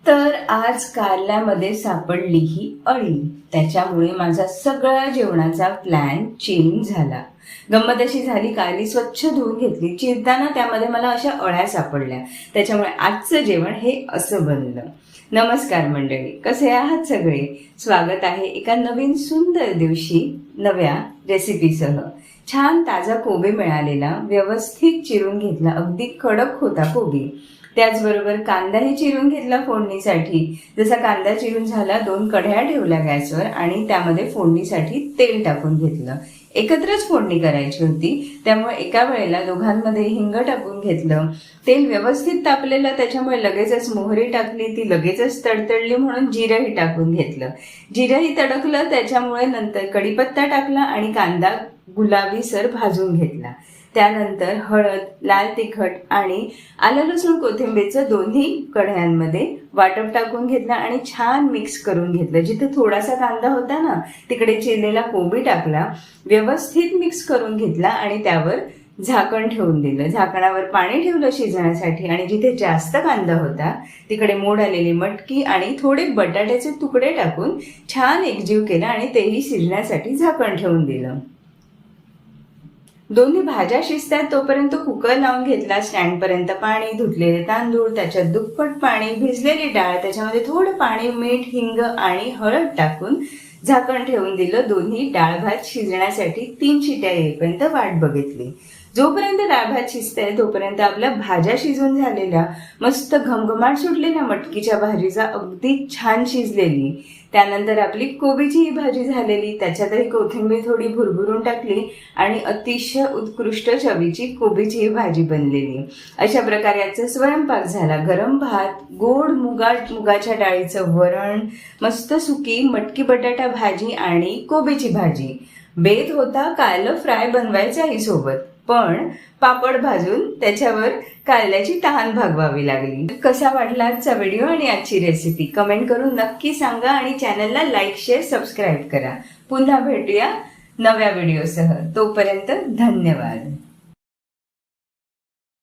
तर आज कारल्यामध्ये सापडली ही अळी. त्याच्यामुळे माझा सगळा जेवणाचा प्लॅन चेंज झाला. गंमत अशी झाली, कारली स्वच्छ धुवून घेतली, चिरताना त्यामध्ये मला अशा अळ्या सापडल्या. त्याच्यामुळे आजचं जेवण हे असं बनलं. नमस्कार मंडळी, कसे आहात सगळे? स्वागत आहे एका नवीन सुंदर दिवशी नव्या रेसिपीसह. छान ताजा कोबी मिळालेला, व्यवस्थित चिरून घेतला, अगदी कडक होता कोबी. त्याचबरोबर कांदाही चिरून घेतला फोडणीसाठी. जसा कांदा चिरून झाला, 2 कढया ठेवल्या गॅसवर आणि त्यामध्ये फोडणीसाठी तेल टाकून घेतलं. एकत्रच फोडणी करायची होती, त्यामुळे एका वेळेला दोघांमध्ये हिंग टाकून घेतलं. तेल व्यवस्थित तापलेलं, त्याच्यामुळे लगेचच मोहरी टाकली, ती लगेचच तडतडली म्हणून जिरंही टाकून घेतलं. जिरंही तडकलं, त्याच्यामुळे नंतर कढीपत्ता टाकला आणि कांदा गुलाबीसर भाजून घेतला. त्यानंतर हळद, लाल तिखट आणि आलं लसूण कोथिंबीरचं दोन्ही कढयांमध्ये वाटप टाकून घेतलं आणि छान मिक्स करून घेतलं. जिथे थोडासा कांदा होता ना, तिकडे चिरलेला कोबी टाकला, व्यवस्थित मिक्स करून घेतला आणि त्यावर झाकण ठेवून दिलं. झाकणावर पाणी ठेवलं शिजण्यासाठी आणि जिथे जास्त कांदा होता तिकडे मोड आलेली मटकी आणि थोडे बटाट्याचे तुकडे टाकून छान एकजीव केला आणि तेही शिजण्यासाठी झाकण ठेवून दिलं. दोन्ही भाज्या शिजतात तोपर्यंत कुकर लावून घेतला. स्टँडपर्यंत पाणी, धुतलेले तांदूळ, त्याच्यात दुप्पट पाणी, भिजलेली डाळ, त्याच्यामध्ये थोडं पाणी, मीठ, हिंग आणि हळद टाकून झाकण ठेवून दिलं. दोन्ही डाळ भात शिजण्यासाठी 3 शिट्या येईपर्यंत वाट बघितली. जोपर्यंत डाळ भात शिजतंय तोपर्यंत आपल्या भाज्या शिजून झालेल्या, मस्त घमघमाट सुटलेल्या मटकीच्या भाजीचा अगदी छान शिजलेली. त्यानंतर आपली कोबीची ही भाजी झालेली, त्याच्यातही कोथिंबीर थोडी भुरभुरून टाकली आणि अतिशय उत्कृष्ट चवीची कोबीची ही भाजी बनलेली. अशा प्रकारे आजचा स्वयंपाक झाला. गरम भात, गोड मुगाच्या डाळीचं वरण, मस्त सुकी मटकी बटाटा भाजी आणि कोबीची भाजी. बेत होता कारलं फ्राय बनवायचाही सोबत, पण पापड भाजून त्याच्यावर कारल्याची तहान भागवावी लागली. कसा वाटला आजचा व्हिडिओ आणि आजची रेसिपी कमेंट करून नक्की सांगा आणि चॅनलला लाईक, शेअर, सबस्क्राईब करा. पुन्हा भेटूया नव्या व्हिडिओसह. तोपर्यंत धन्यवाद.